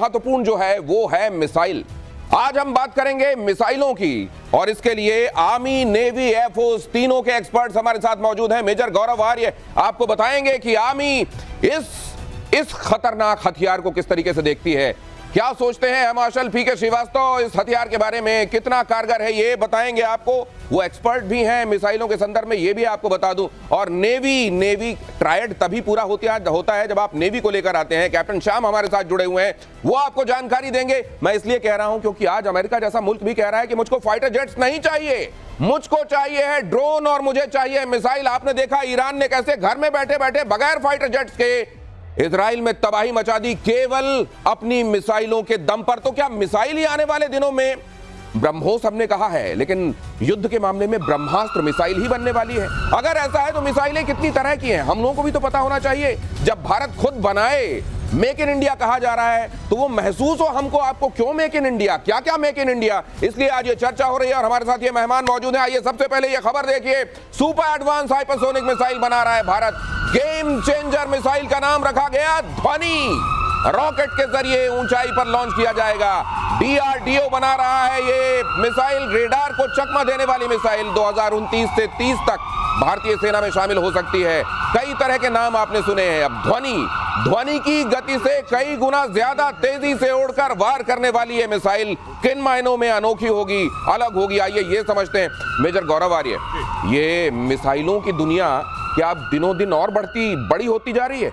महत्वपूर्ण जो है वो है मिसाइल। आज हम बात करेंगे मिसाइलों की और इसके लिए आर्मी, नेवी, एयरफोर्स तीनों के एक्सपर्ट्स हमारे साथ मौजूद हैं। मेजर गौरव आर्य आपको बताएंगे कि आर्मी इस खतरनाक हथियार को किस तरीके से देखती है, क्या सोचते हैं मार्शल पीके श्रीवास्तव इस हथियार के बारे में, कितना कारगर है ये बताएंगे आपको। वो एक्सपर्ट भी हैं मिसाइलों के संदर्भ में, ये भी आपको बता दूं। और नेवी ट्रायड तभी पूरा होता है जब आप नेवी को लेकर आते हैं। कैप्टन श्याम हमारे साथ जुड़े हुए हैं, वो आपको जानकारी देंगे। मैं इसलिए कह रहा हूं क्योंकि आज अमेरिका जैसा मुल्क भी कह रहा है कि मुझको फाइटर जेट्स नहीं चाहिए, मुझको चाहिए है ड्रोन और मुझे चाहिए मिसाइल। आपने देखा ईरान ने कैसे घर में बैठे बैठे बगैर फाइटर जेट्स के इजराइल में तबाही मचा दी केवल अपनी मिसाइलों के दम पर। तो क्या मिसाइल ही आने वाले दिनों में ब्रह्मोस हमने कहा है, लेकिन युद्ध के मामले में ब्रह्मास्त्र मिसाइल ही बनने वाली है। अगर ऐसा है तो मिसाइलें कितनी तरह की हैं हम लोगों को भी तो पता होना चाहिए। जब भारत खुद बनाए, मेक इन इंडिया कहा जा रहा है, तो वो महसूस हो हमको आपको क्यों मेक इन इंडिया, क्या क्या मेक इन इंडिया। इसलिए आज ये चर्चा हो रही है और हमारे साथ ये मेहमान मौजूद हैं। आइए सबसे पहले ये खबर देखिए, सुपर एडवांस हाइपरसोनिक मिसाइल बना रहा है भारत। गेम चेंजर मिसाइल का नाम रखा गया ध्वनि, रॉकेट के जरिए ऊंचाई पर लॉन्च किया जाएगा। डीआरडीओ बना रहा है ये मिसाइल, रेडार को चकमा देने वाली मिसाइल 2029 से 30 तक भारतीय सेना में शामिल हो सकती है। कई तरह के नाम आपने सुने हैं। अब ध्वनि की गति से कई गुना ज्यादा तेजी से उड़कर वार करने वाली ये मिसाइल किन मायनों में अनोखी होगी, अलग होगी, आइए ये समझते हैं। मेजर गौरव आर्य, ये मिसाइलों की दुनिया क्या अब दिनों दिन और बड़ी होती जा रही है?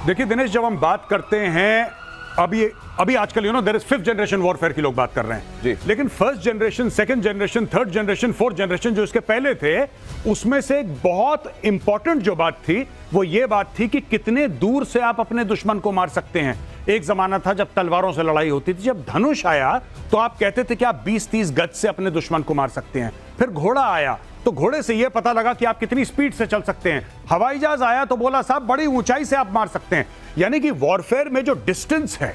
देखिए दिनेश, जब हम बात करते हैं अभी आजकल there is 5th generation warfare की लोग बात कर रहे हैं जी। लेकिन 1st generation, 2nd generation, 3rd generation, 4th generation जो इसके पहले थे, उसमें से एक बहुत इंपॉर्टेंट जो बात थी वो ये बात थी कि कितने दूर से आप अपने दुश्मन को मार सकते हैं। एक जमाना था जब तलवारों से लड़ाई होती थी, जब धनुष आया तो आप कहते थे कि आप 20-30 गज से अपने दुश्मन को मार सकते हैं। फिर घोड़ा आया तो घोड़े से यह पता लगा कि आप कितनी स्पीड से चल सकते हैं। हवाई जहाज आया तो बोला साहब बड़ी ऊंचाई से आप मार सकते हैं। यानी कि वॉरफेयर में जो डिस्टेंस है,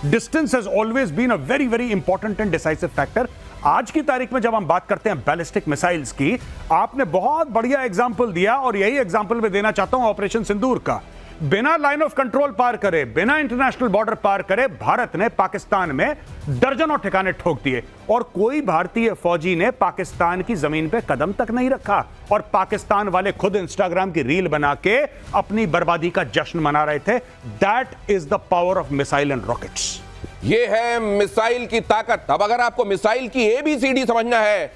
distance has always been a very very important and decisive factor. आज की तारीख में जब हम बात करते हैं बैलिस्टिक मिसाइल्स की, आपने बहुत बढ़िया एग्जांपल दिया और यही एग्जांपल मैं देना चाहता हूं ऑपरेशन सिंदूर का। बिना लाइन ऑफ कंट्रोल पार करे, बिना इंटरनेशनल बॉर्डर पार करे, भारत ने पाकिस्तान में दर्जनों ठिकाने ठोक दिए और कोई भारतीय फौजी ने पाकिस्तान की जमीन पे कदम तक नहीं रखा। और पाकिस्तान वाले खुद इंस्टाग्राम की रील बना के अपनी बर्बादी का जश्न मना रहे थे। That is the power of missile and rockets. ये है मिसाइल की ताकत। अब अगर आपको मिसाइल की ABCD समझना है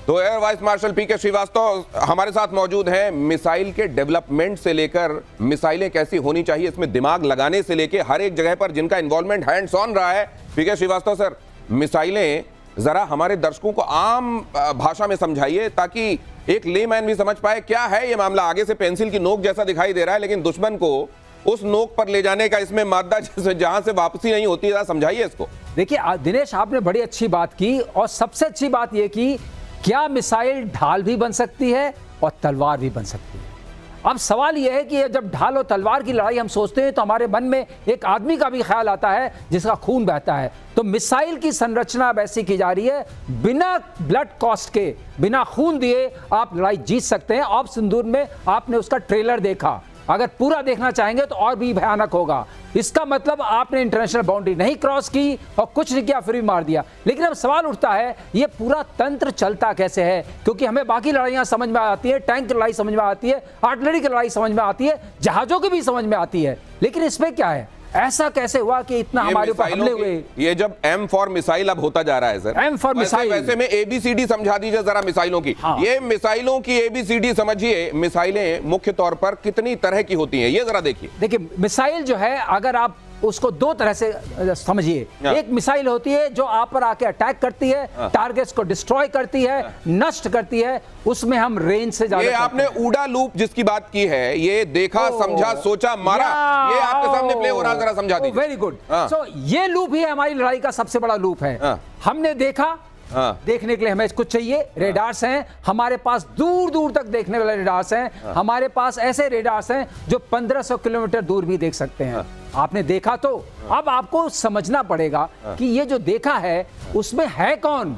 तो एयर वाइस मार्शल पीके श्रीवास्तव हमारे साथ मौजूद हैं। मिसाइल के डेवलपमेंट से लेकर मिसाइलें कैसी होनी चाहिए, इसमें दिमाग लगाने से लेकर हर एक जगह पर जिनका इन्वॉल्वमेंट हैंड्स ऑन रहा है। पीके श्रीवास्तव सर, मिसाइलें जरा हमारे दर्शकों को आम भाषा में समझाइए ताकि एक लेमैन भी समझ पाए क्या है ये मामला। आगे से पेंसिल की नोक जैसा दिखाई दे रहा है, लेकिन दुश्मन को उस नोक पर ले जाने का इसमें मादा जहां से वापसी नहीं होती है, समझाइए इसको। देखिए दिनेश, आपने बड़ी अच्छी बात की और सबसे अच्छी बात यह की क्या मिसाइल ढाल भी बन सकती है और तलवार भी बन सकती है। अब सवाल यह है कि जब ढाल और तलवार की लड़ाई हम सोचते हैं तो हमारे मन में एक आदमी का भी ख्याल आता है जिसका खून बहता है। तो मिसाइल की संरचना अब ऐसी की जा रही है, बिना ब्लड कॉस्ट के, बिना खून दिए आप लड़ाई जीत सकते हैं। ऑप सिंदूर में आपने उसका ट्रेलर देखा, अगर पूरा देखना चाहेंगे तो और भी भयानक होगा। इसका मतलब आपने इंटरनेशनल बाउंड्री नहीं क्रॉस की और कुछ नहीं किया, फ्री मार दिया। लेकिन अब सवाल उठता है ये पूरा तंत्र चलता कैसे है, क्योंकि हमें बाकी लड़ाइयां समझ में आती है, टैंक की लड़ाई समझ में आती है, आर्टिलरी की लड़ाई समझ में आती है, जहाजों की भी समझ में आती है, लेकिन इसमें क्या है, ऐसा कैसे हुआ कि इतना हमारे ऊपर हमले हुए। ये जब M फॉर मिसाइल अब होता जा रहा है सर, M फॉर मिसाइल, वैसे में ABCD समझा दीजिए जरा मिसाइलों की। हाँ। ये मिसाइलों की ABCD समझिए। मिसाइलें मुख्य तौर पर कितनी तरह की होती हैं ये जरा देखिए। देखिए मिसाइल जो है अगर आप उसको दो तरह से समझिए। एक मिसाइल होती है जो आप पर आके अटैक करती है, टारगेट्स को डिस्ट्रॉय करती है, नष्ट करती है, उसमें हम रेंज से ज्यादा। ये आपने उड़ा लूप जिसकी बात की है, ये देखा, समझा, सोचा, मारा, ये आपके सामने प्ले हो रहा, जरा समझा दीजिए। Very good. सो ये लूप ही हमारी लड़ाई का सबसे बड़ा लूप है। हमने देखा, देखने के लिए हमें कुछ चाहिए, रेडार्स हैं हमारे पास, दूर दूर तक देखने वाले रेडार्स हैं हमारे पास। ऐसे रेडार्स हैं जो 1500 किलोमीटर दूर भी देख सकते हैं। आपने देखा तो अब आपको समझना पड़ेगा कि ये जो देखा है उसमें है कौन,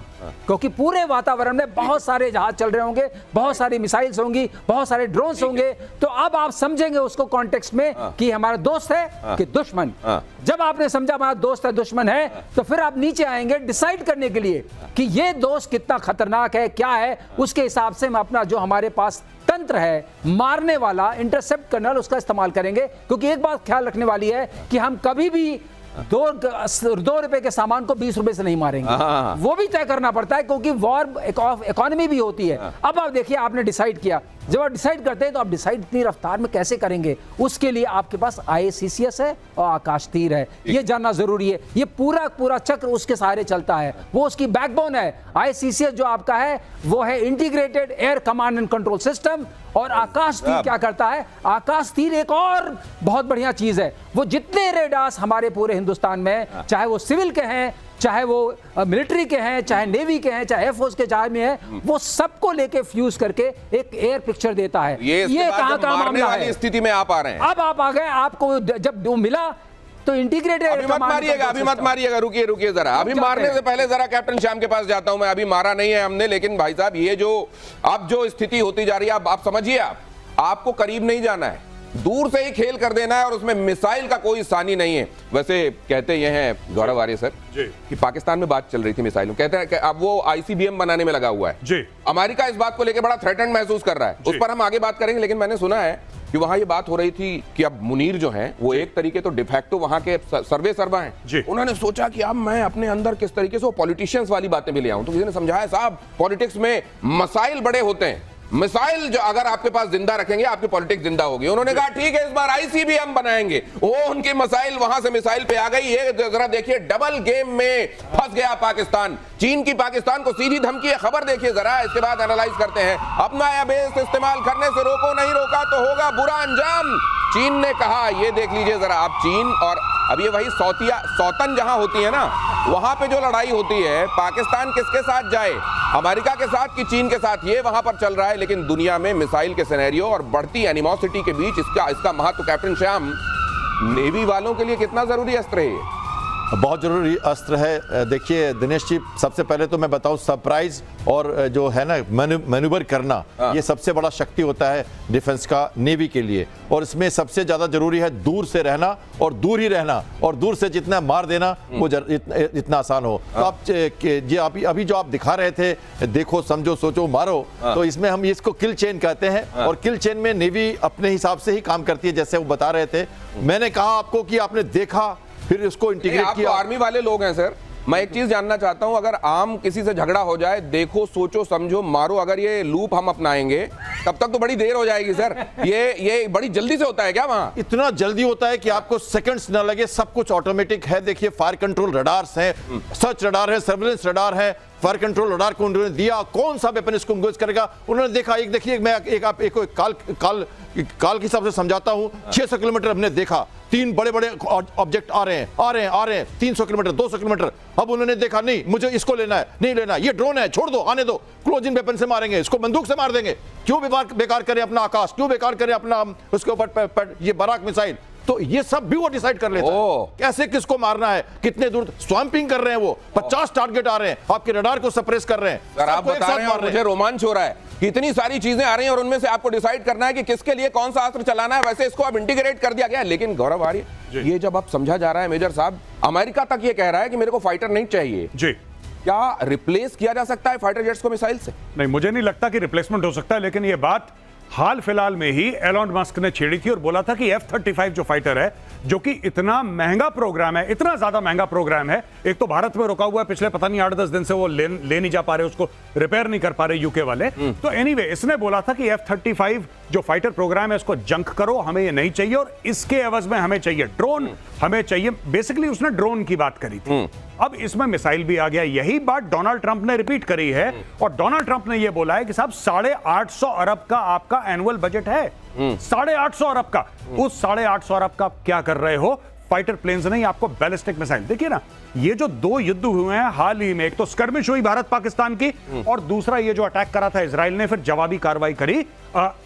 क्योंकि पूरे वातावरण में बहुत सारे जहाज चल रहे होंगे, बहुत सारी मिसाइल्स होंगी, बहुत सारे ड्रोन्स होंगे, तो अब आप समझेंगे उसको कॉन्टेक्स्ट में कि हमारा दोस्त है कि दुश्मन। जब आपने समझा हमारा दोस्त है दुश्मन है, तो फिर आप नीचे आएंगे डिसाइड करने के लिए कि ये दोस्त कितना खतरनाक है, क्या है, उसके हिसाब से हम अपना जो हमारे पास तंत्र है मारने वाला, इंटरसेप्ट करने वाला, उसका इस्तेमाल करेंगे। क्योंकि एक बात ख्याल रखने वाली है कि हम कभी भी 2 रुपए के सामान को 20 रुपए से नहीं मारेंगे, वो भी तय करना पड़ता है, क्योंकि वॉर इकोनॉमी भी होती है। अब आप देखिए, आपने डिसाइड किया, जब आप डिसाइड करते हैं तो आप डिसाइड इतनी रफ्तार में कैसे करेंगे, उसके लिए आपके पास IACCS है और आकाश तीर है, ये जानना जरूरी है। ये पूरा चक्र उसके सहारे चलता है, वो उसकी बैकबोन है। IACCS जो आपका है वो है integrated air command and control system, और आकाश तीर क्या करता है? आकाश तीर एक और बहुत बढ़िया चीज है। वो जितने रेडार्स हमारे पूरे हिंदुस्तान में, चाहे वो सिविल के हैं, चाहे वो मिलिट्री के हैं, चाहे नेवी के हैं, चाहे एयरफोर्स के जहाज में है, वो सबको लेके फ्यूज करके एक एयर पिक्चर देता है। ये कहां का मामला है? स्थिति में आप आ रहे हैं। अब आप आ गए, आपको जब वो मिला तो इंटीग्रेटेड। अभी मत मारिएगा, रुकिए जरा। अभी मारने से पहले जरा कैप्टन श्याम के पास जाता हूं मैं। अभी मारा नहीं है हमने, लेकिन भाई साहब ये जो अब जो स्थिति होती जा रही है, आप समझिए, आपको करीब नहीं जाना है, दूर से ही खेल कर देना है, और उसमें मिसाइल का कोई सानी नहीं है। वैसे कहते ये हैं गौरव आर्य सर कि पाकिस्तान में बात चल रही थी मिसाइलों, कहते हैं कि अब वो ICBM बनाने में लगा हुआ है जी। अमेरिका इस बात को लेकर बड़ा थ्रेटन्ड महसूस कर रहा है, उस पर हम आगे बात करेंगे। लेकिन मैंने सुना है कि वहां ये बात हो रही थी कि अब मुनीर जो हैं वो एक तरीके तो डिफैक्टो वहां के सर्वा हैं। उन्होंने सोचा कि अब मैं अपने अंदर किस तरीके से वो पॉलिटिशियंस वाली बातें भी ले आऊं। तो किसी ने समझाया, साहब पॉलिटिक्स में मसाइल बड़े होते हैं, मिसाइल जो अगर आपके पास जिंदा रखेंगे आपकी पॉलिटिक्स जिंदा होगी। उन्होंने कहा ठीक है, इस बार ICBM बनाएंगे। वो उनकी मिसाइल वहां से मिसाइल पे आ गई। ये जरा देखिए, डबल गेम में फंस गया पाकिस्तान। चीन की पाकिस्तान को सीधी धमकी है, खबर देखिए जरा, इसके बाद एनालाइज करते हैं। अपना एयरबेस इस्तेमाल करने से रोको, नहीं रोका तो होगा बुरा अंजाम, चीन ने कहा। ये देख लीजिए जरा, अब चीन और अब ये वही सौतन जहां होती है ना, वहां पे जो लड़ाई होती है, पाकिस्तान किसके साथ जाए, अमेरिका के साथ कि चीन के साथ, ये वहां पर चल रहा है। लेकिन दुनिया में मिसाइल के सिनेरियो और बढ़ती एनिमोसिटी के बीच इसका महत्व, कैप्टन श्याम, नेवी वालों के लिए कितना जरूरी अस्त्र है? बहुत जरूरी अस्त्र है। देखिए दिनेश जी, सबसे पहले तो मैं बताऊं, सरप्राइज और जो है ना मैन्यूवर करना, ये सबसे बड़ा शक्ति होता है डिफेंस का, नेवी के लिए। और इसमें सबसे ज्यादा जरूरी है दूर से रहना और दूर ही रहना, और दूर से जितना मार देना वो इतना आसान हो। तो आप अभी जो आप दिखा रहे थे, देखो समझो सोचो मारो, तो इसमें हम इसको किल चेन कहते हैं। और किल चेन में नेवी अपने हिसाब से ही काम करती है, जैसे वो बता रहे थे। मैंने कहा आपको कि आपने देखा, फिर उसको इंटीग्रेट किया। आप आर्मी वाले लोग हैं सर, मैं एक चीज जानना चाहता हूं, अगर आम किसी से झगड़ा हो जाए, देखो सोचो समझो मारो, अगर ये लूप हम अपनाएंगे तब तक तो बड़ी देर हो जाएगी सर। ये बड़ी जल्दी से होता है क्या वहां? इतना जल्दी होता है कि आपको सेकंड्स ना लगे, सब कुछ ऑटोमेटिक है। देखिए फायर कंट्रोल रडार्स हैं, सर्च रडार है, सर्विलेंस रडार है। फायर कंट्रोल रडार को उन्होंने दिया, कौन सा वेपन इसको इंगेज करेगा उन्होंने देखा। एक देखिए, मैं एक काल के हिसाब से समझाता हूं। 600 किलोमीटर हमने देखा, 3 बड़े-बड़े ऑब्जेक्ट आ रहे हैं 300 किलोमीटर, 200 किलोमीटर। अब उन्होंने देखा, नहीं मुझे इसको लेना है, नहीं लेना, ये ड्रोन है, छोड़ दो, आने दो, क्लोजिंग वेपन से मारेंगे, इसको बंदूक से मार देंगे। क्यों बेकार करें अपना आकाश, क्यों बेकार करें अपना उसके ऊपर ये बराक मिसाइल। तो ये सब भी वो डिसाइड कर लेता है, कैसे किसको मारना है, कितने दूर स्वैम्पिंग कर रहे हैं। वो 50 टारगेट आ रहे हैं, आपके रडार को सप्रेस कर रहे हैं। सर आप बता रहे हैं और मुझे रोमांच हो रहा है कि इतनी सारी चीजें आ रही हैं और उनमें से आपको डिसाइड करना है कि किसके लिए कौन सा अस्त्र चलाना है। वैसे इसको अब इंटीग्रेट कर दिया गया है। लेकिन गौरव आर्य, ये जब अब समझा जा रहा है मेजर साहब, अमेरिका तक ये कह रहा है कि मेरे को फाइटर नहीं चाहिए जी, क्या रिप्लेस किया जा सकता है फाइटर जेट्स को मिसाइल से? नहीं, मुझे नहीं लगता कि रिप्लेसमेंट हो सकता है। लेकिन ये बात हाल फिलहाल में ही एलोन मस्क ने छेड़ी थी और बोला था कि F-35 जो फाइटर है, जो कि इतना महंगा प्रोग्राम है, इतना ज्यादा महंगा प्रोग्राम है, एक तो भारत में रुका हुआ है पिछले पता नहीं 8-10 दिन से, वो ले नहीं जा पा रहे, उसको रिपेयर नहीं कर पा रहे यूके वाले। तो एनीवे, इसने बोला था कि F-35 जो फाइटर प्रोग्राम है इसको जंक करो, हमें ये नहीं चाहिए, और इसके एवज में हमें चाहिए ड्रोन, हमें चाहिए। बेसिकली उसने ड्रोन की बात करी थी। अब इसमें मिसाइल भी आ गया। यही बात डोनाल्ड ट्रंप ने रिपीट करी है, और डोनाल्ड ट्रंप ने यह बोला है कि साहब 850 अरब का आपका एनुअल बजट है, 850 अरब का। उस 850 अरब का क्या कर रहे हो? फाइटर प्लेन्स नहीं, आपको बैलिस्टिक मिसाइल। देखिए ना, ये जो दो युद्ध हुए हैं हाल ही में, एक तो स्कर्मिश हुई भारत पाकिस्तान की, और दूसरा ये जो अटैक करा था इजराइल ने, फिर जवाबी कार्रवाई करी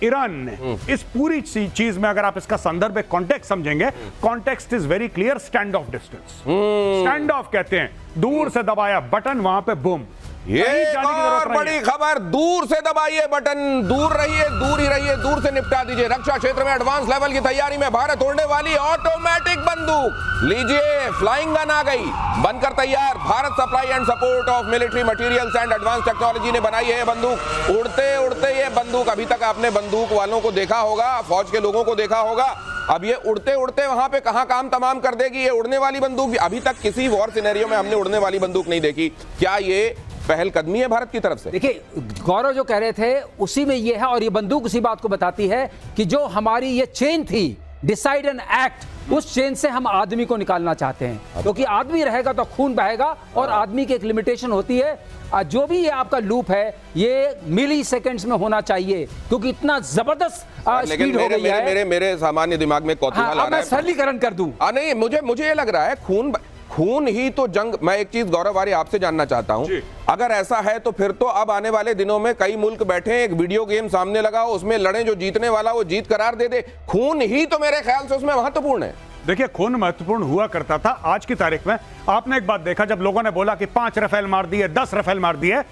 ईरान ने। इस पूरी चीज में अगर आप इसका संदर्भ, कॉन्टेक्स्ट समझेंगे, context is very clear, stand of distance. Stand of कहते हैं, दूर से दबाया बटन, वहां पे बूम। ये एक और बड़ी खबर, दूर से दबाइए बटन, दूर रहिए, दूर ही रहिए, दूर से निपटा दीजिए। रक्षा क्षेत्र में एडवांस लेवल की तैयारी में भारत उड़ने वाली ऑटोमेटिक बंदूक, लीजिए फ्लाइंग गन आ गई, बनकर तैयार। Bharat supply and support of military materials and advance technology ने बनाई है बंदूक। उड़ते उड़ते ये बंदूक, अभी तक आपने बंदूक वालों को देखा होगा, फौज के लोगों को देखा होगा, अब ये उड़ते उड़ते वहां पे कहां काम तमाम कर देगी ये उड़ने वाली बंदूक। अभी तक किसी वॉर सिनेरियो में हमने उड़ने वाली बंदूक नहीं देखी। क्या ये पहल कदमी है भारत की तरफ से? देखिए, गौरव जो कह रहे थे उसी में ये है, और ये बंदूक उसी बात को बताती है कि जो हमारी ये चेन थी, डिसाइड एंड एक्ट, उस चेन से हम आदमी को निकालना चाहते हैं। क्योंकि आदमी रहेगा तो खून बहेगा, और आदमी की एक लिमिटेशन होती है। जो भी ये आपका लूप है, ये मिली सेकेंड्स में होना चाहिए, क्योंकि इतना जबरदस्त स्पीड हो गई है। मेरे सामान्य दिमाग में कौतूहल आ रहा है। मैं सरलीकरण कर दूं। नहीं, मुझे ये लग रहा है खून ही तो जंग। मैं एक चीज गौरव आर्य आपसे जानना चाहता हूं, अगर ऐसा है तो फिर तो अब आने वाले दिनों में कई मुल्क बैठे, एक वीडियो गेम सामने लगाओ, उसमें लड़े, जो जीतने वाला वो जीत करार दे दे। खून ही तो मेरे ख्याल से उसमें महत्वपूर्ण है। देखिए, खून महत्वपूर्ण हुआ करता था। आज की तारीख में आपने एक बात देखा, जब लोगों ने बोला कि 5 राफेल मार दिए, 10 राफेल मार दिए,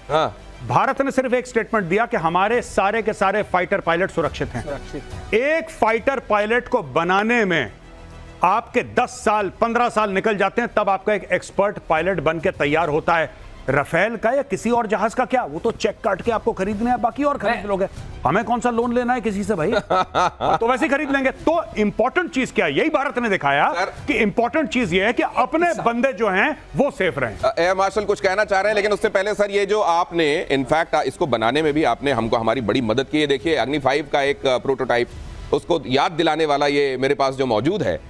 भारत ने सिर्फ एक स्टेटमेंट दिया कि हमारे सारे के सारे फाइटर पायलट सुरक्षित हैं। एक फाइटर पायलट को बनाने में आपके 10 साल 15 साल निकल जाते हैं, तब आपका एक एक्सपर्ट पायलट बन के तैयार होता है। राफेल का या किसी और जहाज का क्या, वो तो चेक काट के आपको खरीदने हैं, बाकी और खरीद लोगे। हमें कौन सा लोन लेना है किसी से भाई? तो वैसे ही खरीद लेंगे। तो इंपॉर्टेंट चीज क्या है, यही भारत ने दिखाया कि इंपॉर्टेंट चीज ये है कि अपने बंदे जो हैं वो सेफ रहें। एयर मार्शल कुछ कहना चाह रहे हैं, लेकिन उससे पहले सर, ये जो आपने इनफैक्ट इसको बनाने में भी आपने हमको हमारी बड़ी मदद की है। देखिए, अग्नि 5 का एक प्रोटोटाइप, उसको याद दिलाने वाला ये मेरे पास जो मौजूद है,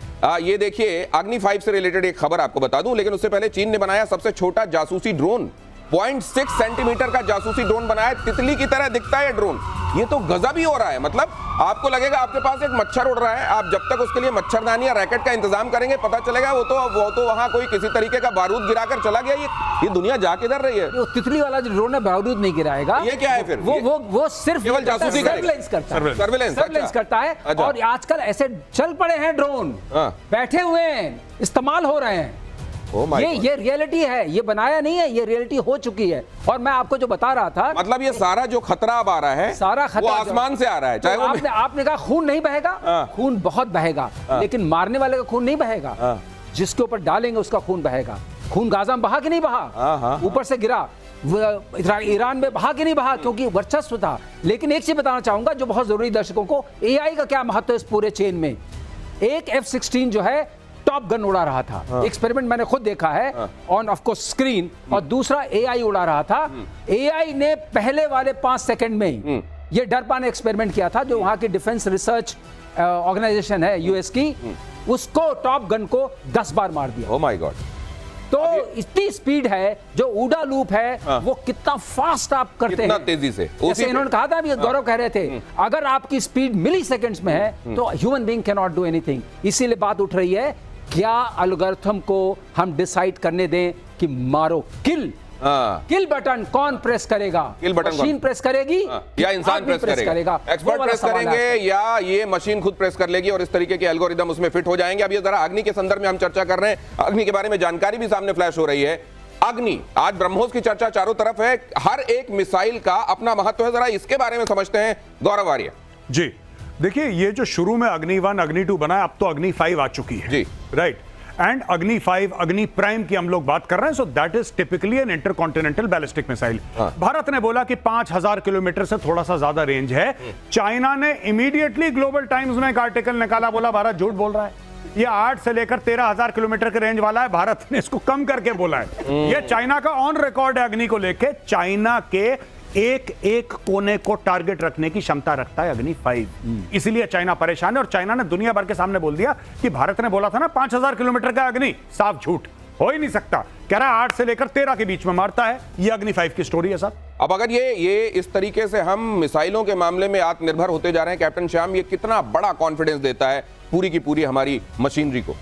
ये देखिए, अग्नि 5 से रिलेटेड एक खबर आपको बता दूं, लेकिन उससे पहले चीन ने बनाया सबसे छोटा जासूसी ड्रोन, 0.6 सेंटीमीटर का जासूसी ड्रोन बनाया। तितली की तरह दिखता है ड्रोन। ये तो गजब ही हो रहा है। मतलब आपको लगेगा आपके पास एक मच्छर उड़ रहा है, आप जब तक उसके लिए मच्छरदानी या रैकेट का इंतजाम करेंगे, पता चलेगा वो तो वहां कोई किसी तरीके का बारूद गिराकर चला गया। ये दुनिया जा किधर रही है? वो तितली वाला जो ड्रोन है बारूद नहीं गिराएगा। ये क्या है फिर? वो सिर्फ केवल जासूसी सर्विलेंस करता है। सर्विलेंस करता है। और आजकल ऐसे चल पड़े हैं ड्रोन, बैठे हुए हैं, इस्तेमाल हो रहे हैं। ये रियलिटी है, ये बनाया नहीं है, ये रियलिटी हो चुकी है। और मैं आपको जो बता रहा था, मतलब ये सारा जो खतरा अब आ रहा है, सारा खतरा वो आसमान से आ रहा है। चाहे तो आपने कहा खून नहीं बहेगा, खून बहुत बहेगा, लेकिन मारने वाले का खून नहीं बहेगा, जिसके ऊपर डालेंगे उसका खून बहेगा। खून गाजा में बहा कि नहीं बहा? ऊपर से गिरा, ईरान में बहा कि नहीं बहा? क्योंकि वर्चस्व था। लेकिन एक चीज बताना चाहूंगा जो बहुत जरूरी, दर्शकों को, एआई का क्या महत्व है इस पूरे चेन में। एक F-16 जो है टॉप गन उड़ा रहा था, एक्सपेरिमेंट मैंने खुद देखा है ऑन ऑफ कोर्स स्क्रीन, और दूसरा एआई उड़ा रहा था। एआई ने पहले वाले 5 सेकंड में ही ये डरपा ने एक्सपेरिमेंट किया था, जो वहां की डिफेंस रिसर्च ऑर्गेनाइजेशन है यूएस की, उसको टॉप गन को 10 बार मार दिया। Oh my God. तो इतनी स्पीड है, जो उड़ा लूप है वो कितना फास्ट आप करते हैं, तेजी से। जैसे इन्होंने कहा था, अभी गौरव कह रहे थे, अगर आपकी स्पीड मिली सेकेंड्स में है तो human being can not do anything. इसीलिए बात उठ रही है, क्या एल्गोरिथम को हम डिसाइड करने दें कि मारो, किल बटन कौन प्रेस करेगा? किल बटन मशीन प्रेस करेगी या इंसान प्रेस करेगा? एक्सपर्ट प्रेस करेंगे या ये मशीन खुद प्रेस कर लेगी और इस तरीके के एल्गोरिदम उसमें फिट हो जाएंगे? अब ये जरा अग्नि के संदर्भ में हम चर्चा कर रहे हैं, अग्नि के बारे में जानकारी भी सामने फ्लैश हो रही है। अग्नि, आज ब्रह्मोस की चर्चा चारों तरफ है, हर एक मिसाइल का अपना महत्व है, जरा इसके बारे में समझते हैं गौरव आर्य जी। देखिए, ये जो शुरू में अग्नि 1 अग्नि 2 बना है, अब तो अग्नि 5 आ चुकी है जी, राइट। एंड अग्नि 5 अग्नि प्राइम की हम लोग बात कर रहे हैं। So that is typically an intercontinental ballistic missile. Bharat ने बोला कि 5000 किलोमीटर से थोड़ा सा ज्यादा रेंज है। चाइना ने इमीडिएटली ग्लोबल टाइम्स में एक आर्टिकल निकाला, बोला भारत झूठ बोल रहा है, ये 8 से लेकर 13,000 किलोमीटर के रेंज वाला है, भारत ने इसको कम करके बोला है। ये चाइना का ऑन रिकॉर्ड है अग्नि को लेके। चाइना के एक एक कोने को टारगेट रखने की क्षमता रखता है अग्नि 5, इसलिए चाइना परेशान है। और चाइना ने दुनिया भर के सामने बोल दिया कि भारत ने बोला था ना 5000 किलोमीटर का अग्नि, साफ झूठ, हो ही नहीं सकता। कह रहा है 8 से लेकर 13 के बीच में मारता है। ये अग्नि 5 की स्टोरी है साहब। अब अगर ये इस तरीके से हम मिसाइलों के मामले में आत्मनिर्भर होते जा रहे हैं, कैप्टन श्याम, ये कितना बड़ा कॉन्फिडेंस देता है पूरी की पूरी हमारी मशीनरी को?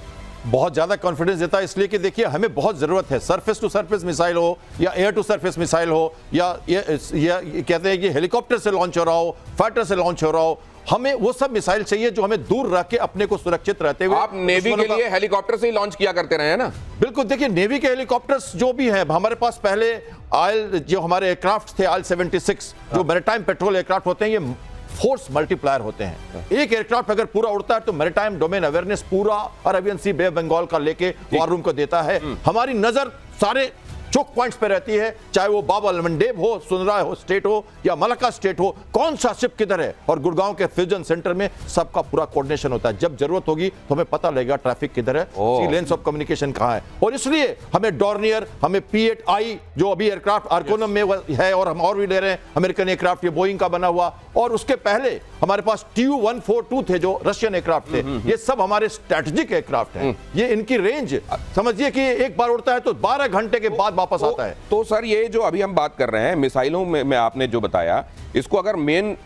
बहुत ज्यादा कॉन्फिडेंस देता है, इसलिए कि देखिए हमें बहुत जरूरत है, सरफेस टू सरफेस मिसाइल हो या एयर टू सरफेस मिसाइल हो या कहते हैं कि हेलीकॉप्टर से लॉन्च हो रहा हो, फाइटर से लॉन्च हो रहा हो, हमें वो सब मिसाइल चाहिए जो हमें दूर रख के अपने को सुरक्षित रहते हुए। आप नेवी के लिए हेलीकॉप्टर से ही लॉन्च किया करते रहे हैं ना? बिल्कुल, देखिए नेवी के हेलीकॉप्टर्स जो भी हैं हमारे पास, पहले जो हमारे एयरक्राफ्ट थे IL-76 जो मैरीटाइम पेट्रोल एयरक्राफ्ट होते हैं, ये फोर्स मल्टीप्लायर होते हैं। एक एयरक्राफ्ट अगर पूरा उड़ता है तो मैरीटाइम डोमेन अवेयरनेस पूरा Arabian Sea, bay of Bengal का लेके वॉर रूम को देता है। हमारी नजर सारे चोक पॉइंट्स पे रहती है, चाहे वो बाबा अलमंडेब हो, सुंदरा हो स्टेट हो या मलक्का स्टेट हो, कौन सा शिप किधर है, और गुड़गांव के फ्यूजन सेंटर में सबका पूरा कोऑर्डिनेशन होता है। जब जरूरत होगी तो हमें पता लगेगा ट्रैफिक किधर है, सी लेन्स ऑफ कम्युनिकेशन कहां है। और इसलिए हमें डॉर्नियर, हमें P-8I जो अभी एयरक्राफ्ट आर्कोनम में है, और हम और भी ले रहे हैं अमेरिकन एयरक्राफ्ट, ये बोइंग का बना हुआ, और उसके पहले हमारे पास Tu-142 थे जो रशियन एयरक्राफ्ट थे। ये सब हमारे स्ट्रेटेजिक एयरक्राफ्ट हैं। ये इनकी रेंज समझिए कि एक बार उड़ता है तो 12 घंटे के बाद वापस आता है। तो सर ये जो अभी हम बात कर रहे हैं मिसाइलों में आपने जो बताया, इसको अगर मेन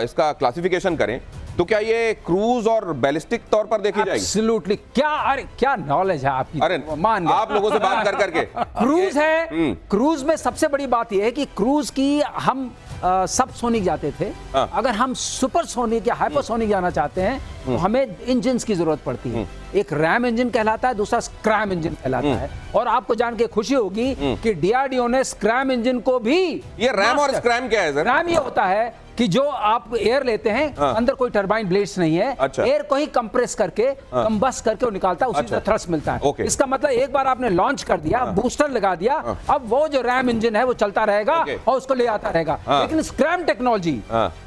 इसका क्लासिफिकेशन करें तो क्या ये क्रूज और बैलिस्टिक तौर पर देखी जाएगी? एब्सोल्युटली। अरे क्या नॉलेज है आपकी, अरे मान गए। आप लोगों से बात कर करके क्रूज है। क्रूज में सबसे बड़ी बात यह है कि क्रूज की हम सब सोनिक जाते थे, अगर हम सुपर सोनिक या हाइपरसोनिक जाना चाहते हैं तो हमें इंजन्स की जरूरत पड़ती है। एक रैम इंजन कहलाता है, दूसरा स्क्रैम इंजन कहलाता है। और आपको जान के खुशी होगी कि DRDO ने स्क्रैम इंजन को भी, ये रैम और स्क्रैम क्या है सर? रैम ये होता है कि जो आप एयर लेते हैं, अंदर कोई टरबाइन ब्लेड्स नहीं है, अच्छा। एयर को ही कंप्रेस करके कंबस्ट करके वो निकालता है, उसी अच्छा। से थ्रस्ट मिलता है। ओके। इसका मतलब एक बार आपने लॉन्च कर दिया, बूस्टर लगा दिया, अब वो जो रैम इंजन है वो चलता रहेगा और उसको ले आता रहेगा। लेकिन स्क्रैम टेक्नोलॉजी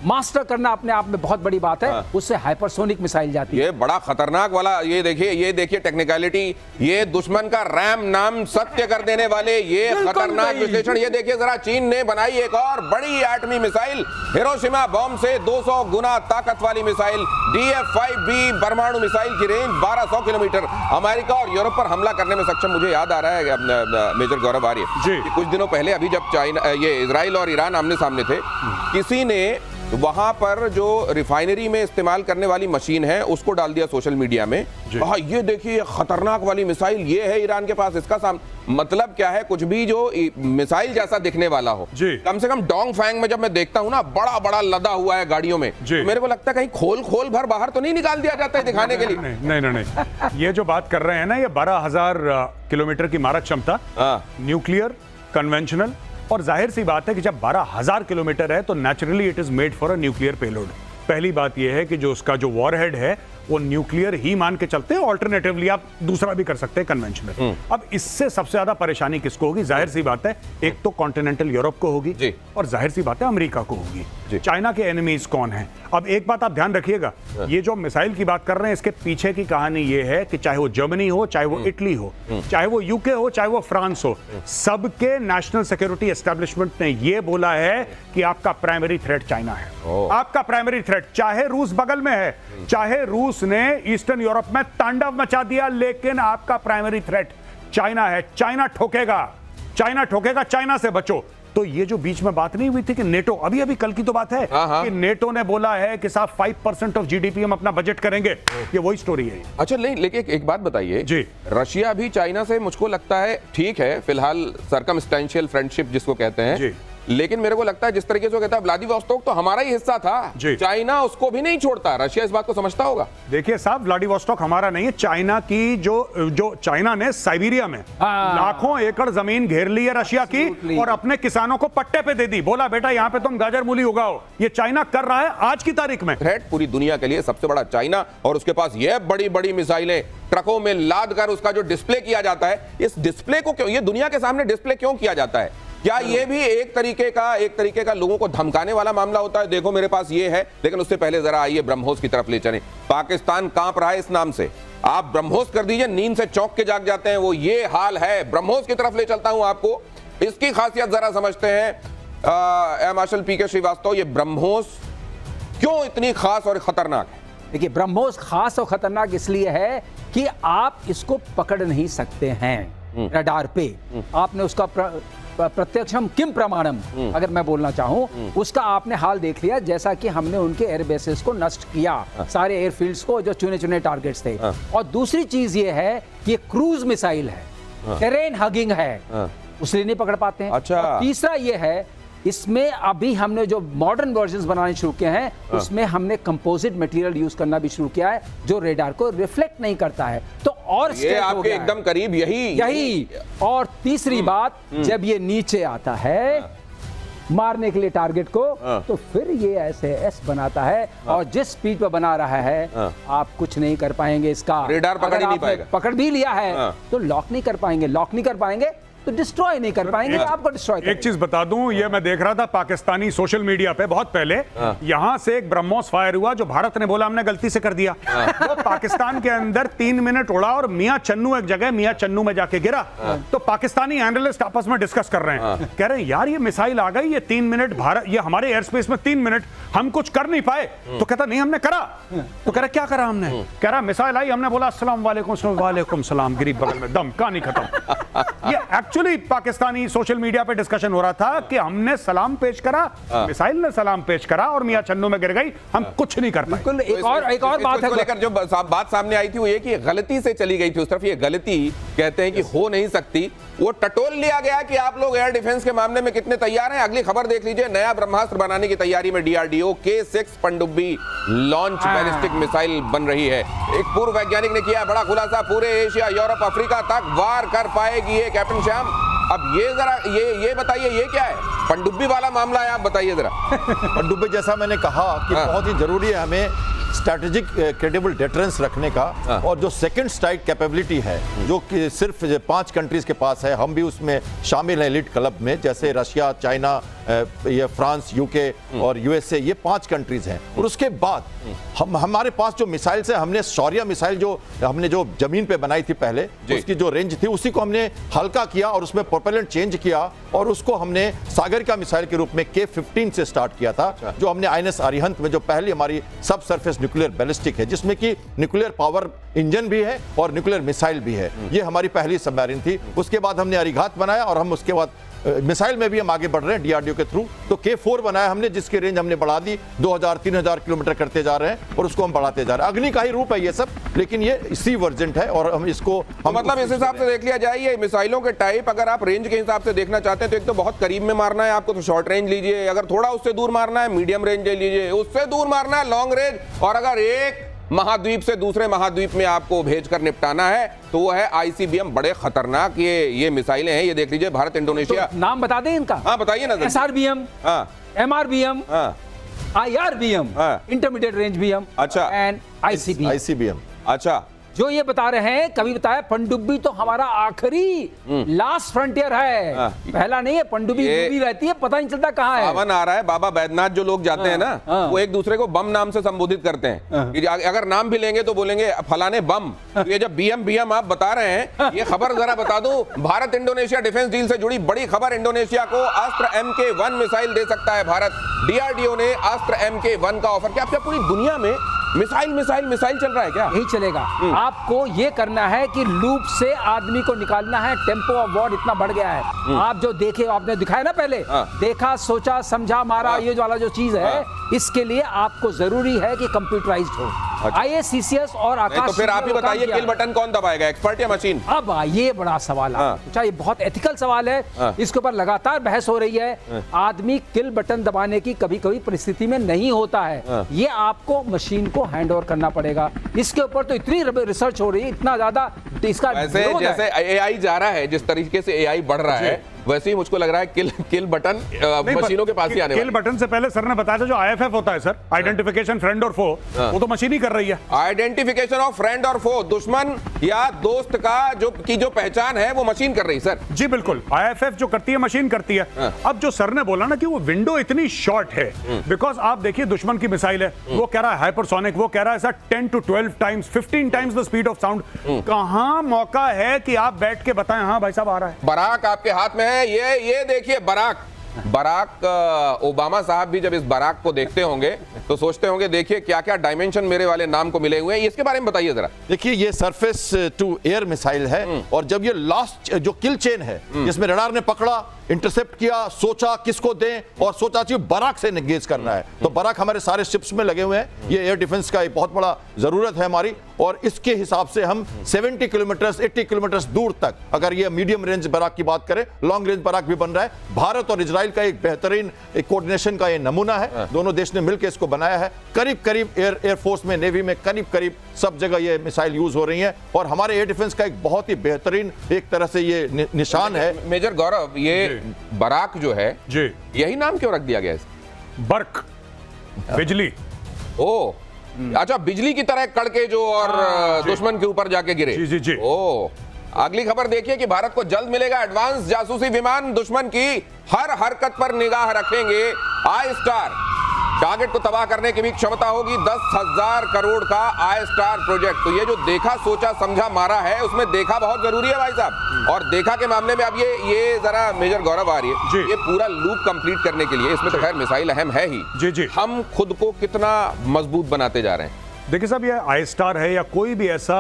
मास्टर करना अपने आप में बहुत बड़ी बात है, उससे हाइपरसोनिक मिसाइल जाती है। ये बड़ा खतरनाक वाला, ये देखिए टेक्निकलिटी, ये दुश्मन का रैम नाम सत्य कर देने वाले ये खतरनाक विश्लेषण। ये देखिए जरा, चीन ने बनाई एक और बड़ी एटमी मिसाइल, हिरोशिमा बॉम्ब से 200 गुना ताकत वाली मिसाइल DF-5B परमाणु मिसाइल की रेंज 1200 किलोमीटर, अमेरिका और यूरोप पर हमला करने में सक्षम। मुझे याद आ रहा है मेजर गौरव आर्य कि कुछ दिनों पहले अभी जब चाइना, ये इजराइल और ईरान आमने सामने थे, किसी ने वहां पर जो रिफाइनरी में इस्तेमाल करने वाली मशीन है उसको डाल दिया सोशल मीडिया में, कहा ये देखिए खतरनाक वाली मिसाइल ये है ईरान के पास, इसका मतलब क्या है, कुछ भी जो मिसाइल जैसा दिखने वाला हो। कम से कम डोंग फैंग में जब मैं देखता हूं ना, बड़ा बड़ा लदा हुआ है गाड़ियों में, तो मेरे को लगता है कहीं खोल भर बाहर तो नहीं निकाल दिया जाता है दिखाने के लिए। नहीं, ये जो बात कर रहे हैं ना, ये 12,000 किलोमीटर की मारक क्षमता, न्यूक्लियर, कन्वेंशनल, और जाहिर सी बात है कि जब 12,000 किलोमीटर है तो naturally it is made for a nuclear payload. पहली बात यह है कि जो उसका जो वॉरहेड है वो न्यूक्लियर ही मान के चलते हैं, ऑल्टरनेटिवली आप दूसरा भी कर सकते हैं, कन्वेंशनल। अब इससे सबसे ज्यादा परेशानी किसको होगी? जाहिर सी बात है, एक तो कॉन्टिनेंटल यूरोप को होगी और जाहिर सी बात है अमेरिका को होगी। चाइना के एनिमीज कौन हैं? अब एक बात आप ध्यान रखिएगा, ये जो मिसाइल की बात कर रहे हैं इसके पीछे की कहानी ये है कि चाहे वो जर्मनी हो, चाहे वो इटली हो, चाहे वो यूके हो, चाहे वो फ्रांस हो, सबके नेशनल सिक्योरिटी एस्टेब्लिशमेंट ने ये बोला है कि आपका प्राइमरी थ्रेट चाइना है। आपका प्राइमरी थ्रेट, चाहे रूस बगल में है, चाहे रूस ने ईस्टर्न यूरोप में तांडव मचा दिया, लेकिन आपका प्राइमरी थ्रेट चाइना है। चाइना ठोकेगा, चाइना ठोकेगा, चाइना से बचो। तो ये जो बीच में बात नहीं हुई थी कि नेटो, अभी कल की तो बात है कि नेटो ने बोला है कि साहब 5% ऑफ जीडीपी हम अपना बजट करेंगे, ये वही स्टोरी है। अच्छा, नहीं, लेकिन एक बात बताइए जी, रशिया भी चाइना से मुझको लगता है ठीक है, फिलहाल सर्कमस्टेंशियल फ्रेंडशिप जिसको कहते हैं जी, लेकिन मेरे को लगता है जिस तरीके से कहता है व्लादिवोस्टोक तो हमारा ही हिस्सा था, चाइना उसको भी नहीं छोड़ता। रशिया इस बात को समझता होगा। देखिए साहब, व्लादिवोस्टोक हमारा नहीं है, चाइना की जो चाइना ने साइबेरिया में लाखों एकड़ जमीन घेर ली है रशिया की और अपने किसानों को पट्टे पे दे दी, बोला बेटा यहाँ पे तुम गाजर मूली उगाओ। ये चाइना कर रहा है आज की तारीख में। थ्रेट पूरी दुनिया के लिए सबसे बड़ा चाइना, और उसके पास ये बड़ी बड़ी मिसाइलें ट्रकों में लाद कर उसका जो डिस्प्ले किया जाता है, इस डिस्प्ले को क्यों, ये दुनिया के सामने डिस्प्ले क्यों किया जाता है? क्या ये भी एक तरीके का लोगों को धमकाने वाला मामला होता है? देखो मेरे पास ये है, लेकिन उससे पहले जरा आइए ब्रह्मोस की तरफ ले चलें। पाकिस्तान कांप रहा है इस नाम से, आप ब्रह्मोस कर दीजिए, नींद से चौंक के जाग जाते हैं, वो ये हाल है। ब्रह्मोस की तरफ ले चलता हूं आपको, इसकी खासियत जरा समझते हैं। मार्शल पीके श्रीवास्तव, ये ब्रह्मोस क्यों इतनी खास और खतरनाक है? देखिए, ब्रह्मोस खास और खतरनाक इसलिए है कि आप इसको पकड़ नहीं सकते हैं रडार पे। आपने उसका प्रत्यक्षम किम प्रमाणम अगर मैं बोलना चाहूं, उसका आपने हाल देख लिया, जैसा कि हमने उनके एयर बेसेस को नष्ट किया, सारे एयरफील्ड्स को जो चुने चुने टारगेट्स थे। और दूसरी चीज ये है कि क्रूज मिसाइल है, टेरेन हगिंग है, उसलिए नहीं पकड़ पाते हैं। अच्छा। और तीसरा ये है, इसमें अभी हमने जो मॉडर्न वर्जन्स बनाने शुरू किए हैं, उसमें हमने कंपोजिट मटेरियल यूज करना भी शुरू किया है, जो रेडार को रिफ्लेक्ट नहीं करता है। तो और ये स्टेट हो आपके गया है। एकदम करीब यही। और तीसरी बात, जब ये नीचे आता है मारने के लिए टारगेट को, तो फिर ये ऐसे एस बनाता है, और जिस स्पीड पर बना रहा है आप कुछ नहीं कर पाएंगे इसका। रेडार पकड़ ही नहीं आपने पाएगा। पकड़ भी लिया है तो लॉक नहीं कर पाएंगे, लॉक नहीं कर पाएंगे तो डिस्ट्रॉय नहीं कर पाएंगे, आपको डिस्ट्रॉय एक चीज बता दूं, ये मैं देख रहा था पाकिस्तानी सोशल मीडिया पे बहुत पहले, यहां से एक ब्रह्मोस फायर हुआ जो भारत ने बोला हमने गलती से कर दिया। वो पाकिस्तान के अंदर 3 मिनट उड़ा और मियां चन्नू एक जगह मियां चन्नू में जाके गिरा। तो पाकिस्तानी एनालिस्ट आपस में डिस्कस कर रहे हैं, कह रहे हैं यार ये मिसाइल आ गई, ये 3 मिनट भारत, ये हमारे एयर स्पेस में 3 मिनट हम कुछ कर नहीं पाए। तो कहता नहीं हमने करा। तो कह रहा क्या करा हमने? कह रहा मिसाइल आई, हमने बोला अस्सलाम वालेकुम, वालेकुम सलाम, गिरी बगल में दम, कहानी खत्म। ये एक्चुअली पाकिस्तानी सोशल मीडिया पे डिस्कशन हो रहा था कि हमने सलाम पेश करा, मिसाइल ने सलाम पेश करा और मियां चन्नू में गिर गई, हम कुछ नहीं कर पाए। बिल्कुल। एक और बात है लेकर जो बात सामने आई थी वो ये कि गलती से चली गई थी उस तरफ। ये गलती कहते हैं कि हो नहीं सकती, वो टटोल लिया गया कि आप लोग एयर डिफेंस के मामले में कितने तैयार हैं। अगली खबर देख लीजिए, नया ब्रह्मास्त्र बनाने की तैयारी में डीआरडीओ, K6 पनडुब्बी लॉन्च बैलिस्टिक मिसाइल बन रही है। एक पूर्व वैज्ञानिक ने किया बड़ा खुलासा, पूरे एशिया, यूरोप, अफ्रीका तक वार कर पाएगी ये कैप्टन श्याम। अब ये जरा ये बताइए ये क्या है? पनडुब्बी वाला मामला है, आप बताइए जरा। पनडुब्बी जैसा मैंने कहा कि बहुत ही जरूरी है हमें स्ट्रैटेजिक क्रेडिबल डिफरेंस रखने का, और जो सेकंड स्ट्राइक कैपेबिलिटी है जो कि सिर्फ 5 कंट्रीज के पास है, हम भी उसमें शामिल हैं एलिट क्लब में, जैसे रशिया, चाइना, ये फ्रांस, यूके और यूएसए, ये 5 कंट्रीज हैं। और उसके बाद हमारे पास जो मिसाइल से हमने शौर्य मिसाइल जो हमने जो जमीन पे बनाई थी पहले, उसकी जो रेंज थी उसी को हमने हल्का किया और उसमें प्रोपेलेंट चेंज किया, और उसको हमने सागरिका मिसाइल के रूप में K15 से स्टार्ट किया था, जो हमने INS अरिहंत में, जो पहली हमारी सब सरफेस न्यूक्लियर बैलिस्टिक है, जिसमें कि न्यूक्लियर पावर इंजन भी है और न्यूक्लियर मिसाइल भी है। ये हमारी पहली सबमरीन थी। उसके बाद हमने अरिघात बनाया और हम उसके बाद मिसाइल में भी हम आगे बढ़ रहे हैं डीआरडीओ के थ्रू। तो K4 बनाया हमने, जिसकी रेंज हमने बढ़ा दी, 2000-3000 किलोमीटर करते जा रहे हैं और उसको हम बढ़ाते जा रहे हैं। अग्नि का ही रूप है ये सब, लेकिन ये इसी वर्जेंट है और हम इसको मतलब इस हिसाब से देख लिया जाए, ये मिसाइलों के टाइप अगर आप रेंज के हिसाब से देखना चाहते हैं तो एक तो बहुत करीब में मारना है आपको तो शॉर्ट रेंज लीजिए, अगर थोड़ा उससे दूर मारना है मीडियम रेंज ले लीजिए, उससे दूर मारना है लॉन्ग रेंज, और अगर एक महाद्वीप से दूसरे महाद्वीप में आपको भेजकर निपटाना है तो वो है ICBM। बड़े खतरनाक ये मिसाइलें हैं। ये देख लीजिए, भारत, इंडोनेशिया। तो नाम बता दें इनका? हाँ बताइए ना। SRBM, MRBM, IRBM, intermediate range BM, अच्छा, एंड ICBM। अच्छा, जो ये बता रहे हैं, कभी बताया पनडुब्बी तो हमारा आखिरी लास्ट फ्रंटियर है, पहला नहीं है। पनडुब्बी डूबी रहती है, पता नहीं चलता कहाँ है। सावन आ रहा है, बाबा बैद्यनाथ जो लोग जाते हैं ना, वो एक दूसरे को बम नाम से संबोधित करते हैं कि अगर नाम भी लेंगे तो बोलेंगे फलाने बम। तो ये जब BM आप बता रहे हैं, ये खबर जरा बता दूं, भारत इंडोनेशिया डिफेंस डील से जुड़ी बड़ी खबर। इंडोनेशिया को अस्त्र MK1 मिसाइल दे सकता है भारत। डीआरडीओ ने अस्त्र MK1 का ऑफर किया। पूरी दुनिया में मिसाइल चल रहा है क्या? यही चलेगा। आपको ये करना है कि लूप से आदमी को निकालना है। टेम्पो ऑफ वॉर इतना बढ़ गया है। आप जो देखे, आपने दिखाया ना पहले, देखा, सोचा, समझा, मारा, ये वाला जो चीज है, इसके लिए आपको जरूरी है कि कंप्यूटराइज्ड हो। IACCS और आकाश। तो फिर आप ही बताइए, किल बटन कौन दबाएगा, एक्सपर्ट या मशीन? अब ये बड़ा सवाल है, ये बहुत एथिकल सवाल है। इसके ऊपर लगातार बहस हो रही है। आदमी किल बटन दबाने की कभी कभी परिस्थिति में नहीं होता है। ये आपको मशीन को हैंड ओवर करना पड़ेगा। इसके ऊपर तो इतनी रिसर्च हो रही है, इतना ज्यादा इसका। वैसे जैसे AI जा रहा है, जिस तरीके से AI बढ़ रहा है, वैसे ही मुझको लग रहा है किल बटन मशीनों के पास ही आने वाला है। किल बटन से पहले सर ने बताया था जो IFF होता है सर, आइडेंटिफिकेशन फ्रेंड और फो, वो तो मशीन ही कर रही है। आइडेंटिफिकेशन ऑफ फ्रेंड और फो, दुश्मन या दोस्त का जो पहचान है वो मशीन कर रही है सर। जी बिल्कुल, IFF जो करती है मशीन करती है। अब जो सर ने बोला ना कि वो विंडो इतनी शॉर्ट है, बिकॉज आप देखिए दुश्मन की मिसाइल है, वो कह रहा है हाइपरसोनिक, वो कह रहा है sir 10 to 12 times 15 times the speed of sound. कहां मौका है कि आप बैठ के बताएं हाँ भाई साहब आ रहा है। बराक आपके हाथ में है, ये देखिए बराक, बराक ओबामा साहब भी जब इस बराक को देखते होंगे तो सोचते होंगे देखिए क्या क्या डायमेंशन मेरे वाले नाम को मिले हुए हैं। इसके बारे में बताइए जरा। देखिए ये सरफेस टू एयर मिसाइल है और जब ये लास्ट जो किल चेन है जिसमें रडार ने पकड़ा, इंटरसेप्ट किया, सोचा किसको दें और सोचा चाहिए बराक से एंगेज करना है, तो बराक हमारे सारे शिप्स में लगे हुए हैं। ये एयर डिफेंस का एक बहुत बड़ा जरूरत है हमारी और इसके हिसाब से हम 70 किलोमीटर 80 किलोमीटर दूर तक, अगर ये मीडियम रेंज बराक की बात करें, लॉन्ग रेंज बराक भी बन रहा है। भारत और इजराइल का एक बेहतरीन कोऑर्डिनेशन का ये नमूना है, दोनों देश ने मिलकर इसको बनाया है। करीब करीब एयरफोर्स में, नेवी में करीब करीब सब जगह ये मिसाइल यूज हो रही है और हमारे एयर डिफेंस का एक बहुत ही बेहतरीन एक तरह से ये निशान है। मेजर गौरव, ये बराक जो है जी, यही नाम क्यों रख दिया गया है? बर्क, बिजली। ओ अच्छा, बिजली की तरह कड़के जो और दुश्मन के ऊपर जाके गिरे। जी जी जी। ओ अगली खबर देखिए कि भारत को जल्द मिलेगा एडवांस जासूसी विमान, दुश्मन की हर हरकत पर निगाह रखेंगे आई स्टार। टारगेट को तबाह करने की भी क्षमता होगी। 10,000 करोड़ का आई स्टार प्रोजेक्ट। तो ये जो देखा सोचा समझा मारा है उसमें देखा बहुत जरूरी है भाई साहब। और देखा के मामले में अब ये जरा मेजर गौरव आ रही है, ये पूरा लूप कंप्लीट करने के लिए, इसमें तो खैर मिसाइल अहम है ही, जी जी, हम खुद को कितना मजबूत बनाते जा रहे हैं। देखिए साहब, ये आई स्टार है या कोई भी ऐसा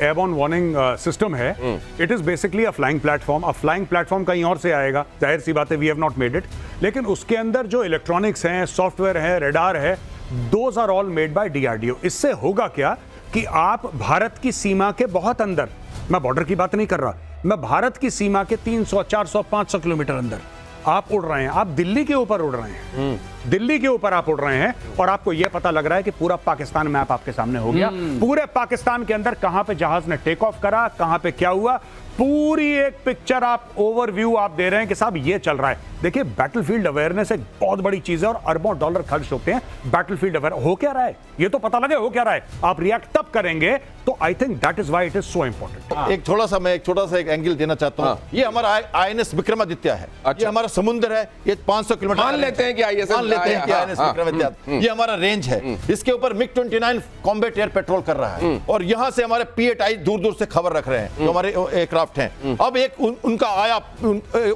एयरबॉर्न वार्निंग सिस्टम है, it is basically a flying platform. अब फ्लाइंग प्लेटफॉर्म कहीं और से आएगा, जाहिर सी बात है, we have not made it, लेकिन उसके अंदर जो इलेक्ट्रॉनिक्स हैं, सॉफ्टवेयर है, रडार है, those are all made by DRDO। इससे होगा क्या कि आप भारत की सीमा के बहुत अंदर, मैं बॉर्डर की बात नहीं कर रहा, मैं भारत की सीमा के 300, 400, 500 किलोमीटर अंदर आप उड़ रहे हैं, आप दिल्ली के ऊपर उड़ रहे हैं, दिल्ली के ऊपर आप उड़ रहे हैं और आपको यह पता लग रहा है कि पूरा पाकिस्तान मैप आपके सामने हो गया। पूरे पाकिस्तान के अंदर कहां पे जहाज ने टेक ऑफ करा, कहां पे क्या हुआ, पूरी एक पिक्चर आप, ओवरव्यू आप दे रहे हैं कि साहब ये चल रहा है। देखिए, बैटलफील्ड अवेयरनेस एक बहुत बड़ी चीज है और अरबों डॉलर खर्च होते हैं बैटलफील्ड अवेयर। हो क्या रहा है ये तो पता लगे, हो क्या रहा है, आप रिएक्ट तब करेंगे। तो I think that is why it is so important. एक थोड़ा सा एक एंगल देना चाहता हूं। ये हमारा INS विक्रमादित्य है। अच्छा। ये हमारा समुद्र है, ये 500 किलोमीटर मान लेते हैं कि INS विक्रमादित्य, ये हमारा रेंज है। इसके ऊपर MiG-29 कॉम्बैट एयर पेट्रोल कर रहा है और यहां से हमारे P-8I दूर दूर से खबर रख रहे हैं, जो हमारे एयरक्राफ्ट हैं। अब एक उनका आया,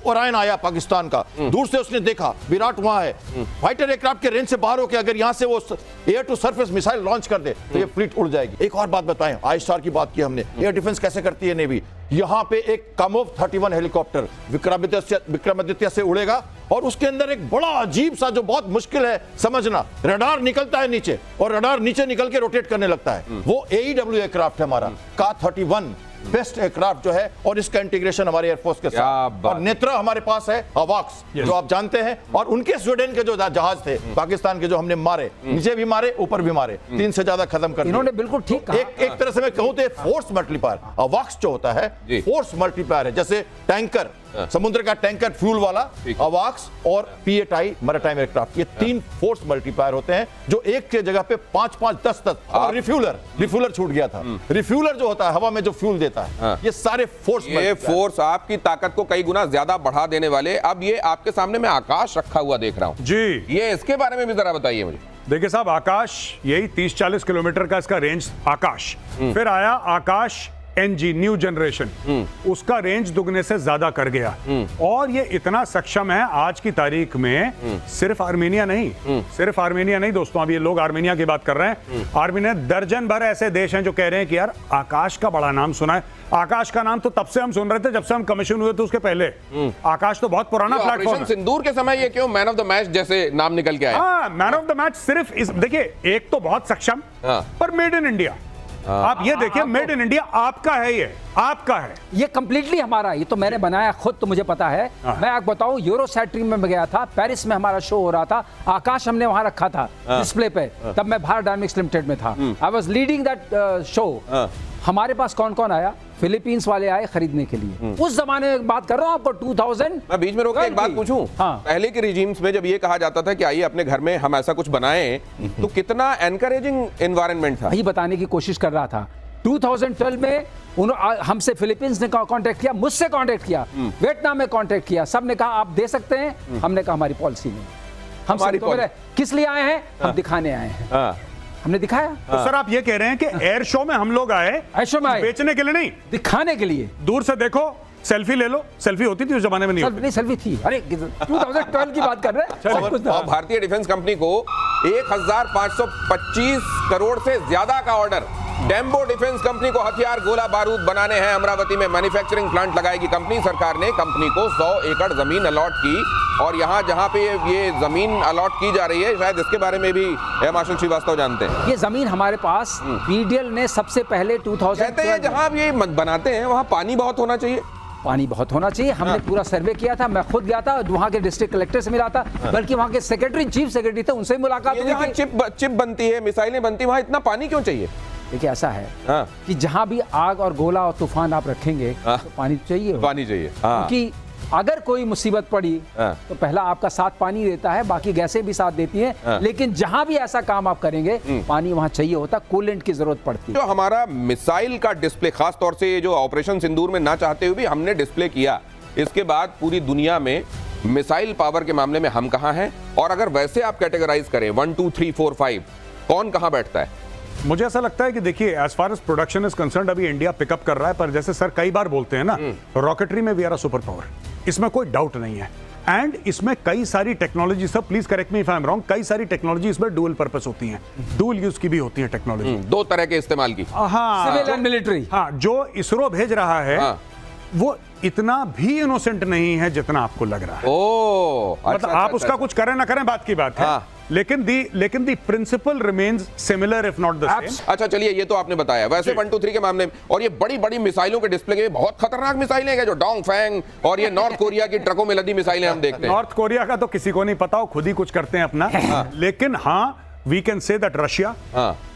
ओरायन आया पाकिस्तान का, दूर से उसने देखा विराट वहां है, फाइटर एयरक्राफ्ट के रेंज से बाहर होकर अगर यहां से वो air to surface missile launch कर दे तो ये फ्लीट उड़ जाएगी। एक और बात बताएं, आई स्टार की बात की हमने, एयर डिफेंस कैसे करती है नेवी। यहां पे एक कामोव 31 हेलीकॉप्टर विक्रमादित्य से उड़ेगा और उसके अंदर एक बड़ा अजीब सा, जो बहुत मुश्किल है समझना, रडार निकलता है नीचे और रडार नीचे निकल के रोटेट करने लगता है। वो AEW एयरक्राफ्ट है हमारा, का 31 बेस्ट एयरक्राफ्ट जो है और इसका इंटीग्रेशन हमारे एयरफोर्स के साथ। और नेत्रा हमारे पास है, अवाक्स, जो आप जानते हैं, और उनके स्वीडन के जो जहाज थे पाकिस्तान के, जो हमने मारे, नीचे भी मारे, ऊपर भी मारे, 3 से ज्यादा खत्म कर दिए। इन्होंने बिल्कुल ठीक कहा। एक तरह से मैं कहूं तो फोर्स मल्टीप्लायर, अवाक्स जो होता है फोर्स मल्टीप्लायर है। जैसे टैंकर, समुद्र का टैंकर फ्यूल वाला, अवाक्स और P-8I मैरीटाइम एयरक्राफ्ट, ये 3 फोर्स मल्टीप्लायर होते हैं जो एक के जगह पे 5-5, 10 और रिफ्यूलर छूट गया था। रिफ्यूलर जो होता है हवा में जो फ्यूल देता है, ये सारे फोर्स, ये फोर्स आपकी ताकत को कई गुना ज्यादा बढ़ा देने वाले। अब ये आपके सामने मैं आकाश रखा हुआ देख रहा हूं जी, ये इसके बारे में भी जरा बताइए मुझे। देखिए साहब, आकाश यही 30-40 किलोमीटर का इसका रेंज आकाश। फिर आया आकाश NG न्यू जनरेशन, उसका रेंज दुगने से ज्यादा कर गया और ये इतना सक्षम है आज की तारीख में। सिर्फ आर्मेनिया नहीं दोस्तों, अब ये लोग आर्मेनिया की बात कर रहे हैं। आर्मेनिया, दर्जन भर ऐसे देश हैं जो कह रहे हैं कि यार आकाश का बड़ा नाम सुना है। आकाश का नाम तो तब से हम सुन रहे थे जब से हम कमीशन हुए थे, उसके पहले आकाश तो बहुत पुराना प्लेटफॉर्म है। सिंदूर के समय ये क्यों मैन ऑफ द मैच जैसे नाम निकल के आया? हाँ, मैन ऑफ द मैच सिर्फ इस, देखिए एक तो बहुत सक्षम पर मेड इन इंडिया। आप ये देखिए, मेड इन इंडिया आपका है, ये आपका है, ये कंप्लीटली हमारा। ये तो मैंने बनाया खुद, तो मुझे पता है। मैं आपको बताऊं, यूरोसैट टीम में मैं गया था, पेरिस में हमारा शो हो रहा था, आकाश हमने वहां रखा था डिस्प्ले पे, तब मैं भारत डायनामिक्स लिमिटेड में था। I was leading that show. हमारे पास कौन कौन आया? फिलीपींस वाले आए खरीदने के लिए। उस जमाने में बात कर रहा हूं आपको, 2000। मैं बीच में रोक के एक बात पूछूं। पहले के रिजीम्स में जब ये कहा जाता था कि आइए अपने घर में हम ऐसा कुछ बनाएं, तो कितना एनकरेजिंग एनवायरनमेंट था। यही बताने की कोशिश कर रहा था। 2012 में हमसे फिलीपींस ने कांटेक्ट किया, मुझसे कांटेक्ट किया, वियतनाम में कांटेक्ट किया, सब ने कहा आप दे सकते हैं। हमने कहा हमारी पॉलिसी नहीं। हम किस लिए आए हैं? हम दिखाने आए हैं। हमने दिखाया। तो सर आप ये कह रहे हैं कि एयर शो में हम लोग आए, एयर शो में आए बेचने के लिए नहीं, दिखाने के लिए। दूर से देखो सेल्फी ले लो, सेल्फी होती थी उस जमाने में, नहीं होती। नहीं सेल्फी थी, अरे 2012 की बात कर रहे हैं, सब कुछ था। और भारतीय डिफेंस कंपनी को 1525 करोड़ से ज्यादा का ऑर्डर। डेम्बो डिफेंस कंपनी को हथियार गोला बारूद बनाने हैं। अमरावती में मैन्युफैक्चरिंग प्लांट लगाएगी कंपनी। सरकार ने कंपनी को 100 एकड़ जमीन अलॉट की, और यहां जहां पे ये जमीन अलॉट की जा रही है, शायद इसके बारे में भी मार्शल श्रीवास्तव जानते हैं। ये जमीन हमारे पास बीडीएल ने सबसे पहले 2000 कहते हैं जहां आप ये बनाते हैं वहां पानी बहुत होना चाहिए। पानी बहुत होना चाहिए। हमने पूरा सर्वे किया था, मैं खुद गया था, वहाँ के डिस्ट्रिक्ट कलेक्टर से मिला था, बल्कि वहाँ के सेक्रेटरी, चीफ सेक्रेटरी थे, उनसे मुलाकात हुई जहां चिप बनती है, मिसाइलें बनती है, वहां इतना पानी क्यों चाहिए? देखिए ऐसा है कि जहां भी आग और गोला और तूफान आप रखेंगे तो पानी चाहिए, पानी चाहिए। क्योंकि अगर कोई मुसीबत पड़ी तो पहला आपका साथ पानी देता है, बाकी गैसें भी साथ देती हैं, लेकिन जहां भी ऐसा काम आप करेंगे पानी वहां चाहिए होता, कूलेंट की जरूरत पड़ती है। जो हमारा मिसाइल का डिस्प्ले, खास तौर से ये जो ऑपरेशन सिंदूर में ना चाहते हुए भी हमने डिस्प्ले किया, इसके बाद पूरी दुनिया में मिसाइल पावर के मामले में हम कहां हैं? और अगर वैसे आप कैटेगराइज करें 1 2 3 4 5, कौन कहां बैठता है? मुझे ऐसा लगता है कि देखिए, as far as production is concerned अभी इंडिया पिकअप कर रहा है, पर जैसे सर कई बार बोलते हैं ना, रॉकेटरी में we are a super power, इसमें कोई डाउट नहीं है। एंड इसमें कई सारी टेक्नोलॉजी, सब please correct me if I am wrong, कई सारी टेक्नोलॉजी इसमें डुअल पर्पस होती हैं, डुअल यूज की भी होती है टेक्नोलॉजी, दो तरह के इस्तेमाल की। हाँ, सिविल एंड मिलिट्री। हाँ, जो इसरो भेज रहा है वो इतना भी इनोसेंट नहीं है जितना आपको लग रहा है। मतलब आप उसका कुछ करें ना करें, बात की बात है, लेकिन the principle remains similar if not the same. अच्छा चलिए, ये तो आपने बताया। वैसे 1 2 3 के मामले में, और ये बड़ी बड़ी मिसाइलों के डिस्प्ले के बहुत खतरनाक मिसाइलें हैं जो डोंग फैंग और ये नॉर्थ कोरिया की ट्रकों में लदी मिसाइलें हम देखते हैं। नॉर्थ कोरिया का तो किसी को नहीं पता, वो खुद ही कुछ करते हैं अपना। लेकिन हाँ, we can say that Russia,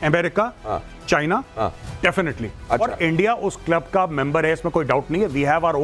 America, China, definitely, और इंडिया उस क्लब का मेंबर है, इसमें कोई डाउट नहीं है। We have our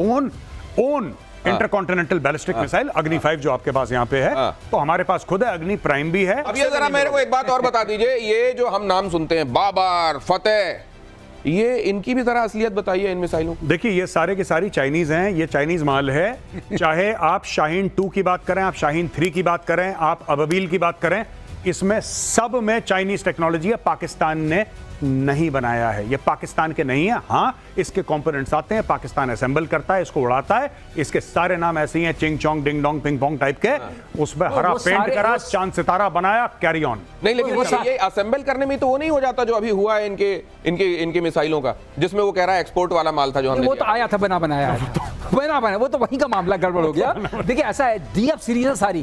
own intercontinental ballistic missile Agni 5 जो आपके पास यहाँ पे है, तो हमारे पास खुद है, अग्नि प्राइम भी है। अब ये जरा मेरे को एक बात और बता दीजिए, ये जो हम नाम सुनते हैं, बाबर, फतेह, ये इनकी भी जरा असलियत बताइए इन मिसाइलों। देखिए, ये सारे की सारी चाइनीज हैं, ये चाइनीज माल है। चाहे आप शाहीन 2 की बात करें, आप शाहीन 3 की बात करें, आप अबाबील की बात करें, इसमें सब में चाइनीज टेक्नोलॉजी है, पाकिस्तान ने नहीं बनाया है, ये पाकिस्तान के नहीं है। हाँ, इसके कंपोनेंट्स आते हैं, पाकिस्तान असेंबल करता है, इसको उड़ाता है, इसके सारे नाम ऐसे ही हैं, ching chong ding dong ping pong type के, उसमें हरा पेंट करा, चांद सितारा बनाया, कैरी ऑन। नहीं, लेकिन ये असेंबल करने में तो वो नहीं हो जाता जो अभी हुआ है इनके मिसाइलों का, जिसमें वो कह रहा है एक्सपोर्ट वाला माल था जो हमने, वो तो आया था बना बनाया, वो तो वहीं का मामला गड़बड़ हो गया। देखिए ऐसा है, डीएफ सीरीज है सारी,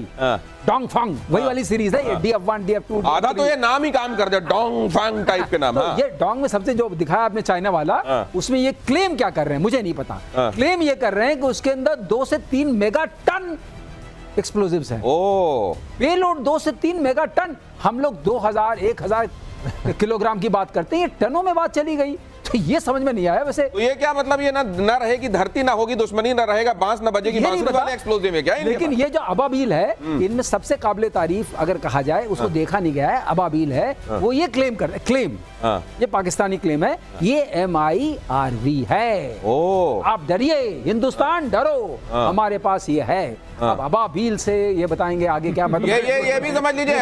डोंग फंग वही वाली सीरीज है, ये DF1 DF2, आधा तो ये नाम ही काम कर दिया, डोंग फंग टाइप के नाम। ये डोंग में सबसे जो दिखाया आपने चाइना वाला, उसमें ये क्लेम क्या कर रहे हैं मुझे नहीं पता, क्लेम ये कर रहे हैं कि उसके अंदर 2 से 3 मेगा टन एक्सप्लोजिव्स हैं। पेलोड 2 से 3 मेगा टन, हम लोग 2000-1000 किलोग्राम की बात करते हैं, ये टनों में बात चली गई, तो ये समझ में नहीं आया। वैसे तो ये क्या मतलब, ये ना रहेगी धरती, ना होगी दुश्मनी, ना रहेगा बांस, ना बजेगी बांसुरी वाले एक्सप्लोजिव है क्या? लेकिन ये जो अबाबील है, इनमें सबसे काबिले तारीफ अगर कहा जाए, उसको देखा नहीं गया है, अबाबील है, वो ये क्लेम कर रहे, क्लेम ये पाकिस्तानी क्लेम है, ये MIRV है। आप डरिए, हिंदुस्तान डरो, हमारे पास ये है। अब अबाबील से ये बताएंगे आगे क्या मतलब। ये भी समझ लीजिए,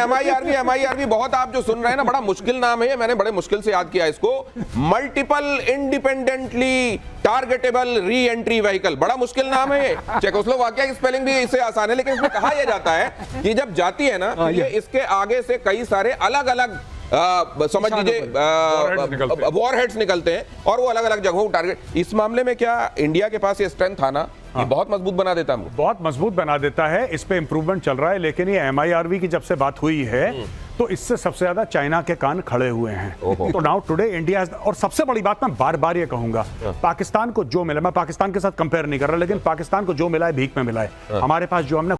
MIRV बहुत, आप जो सुन रहे हैं ना, बड़ा मुश्किल नाम है, मैंने बड़े मुश्किल से याद किया इसको। Multiple independently targetable re entry vehicle, बड़ा मुश्किल नाम है ये। चेकोस्लोवाकिया की स्पेलिंग भी इससे आसान है, लेकिन इसमें कहा यह जाता है कि जब जाती है ना, ये इसके आगे से कई सारे अलग अलग समझ लीजिए वॉरहेड्स निकलते हैं, और वो अलग अलग जगहों को टारगेट। इस मामले में क्या इंडिया के पास ये स्ट्रेंथ था ना, ये बहुत मजबूत बना देता है, बहुत मजबूत बना देता है। इस पे इंप्रूवमेंट चल रहा है, लेकिन ये MIRV की जब से बात हुई है, तो इससे सबसे ज्यादा चाइना के कान खड़े हुए हैं। तो नाउ टुडे इंडिया, और सबसे बड़ी बात मैं बार बार ये कहूंगा, पाकिस्तान को जो मिला, मैं पाकिस्तान के साथ कंपेयर नहीं कर रहा, लेकिन पाकिस्तान को जो मिला है भीख में मिला है। हमारे पास जो हमने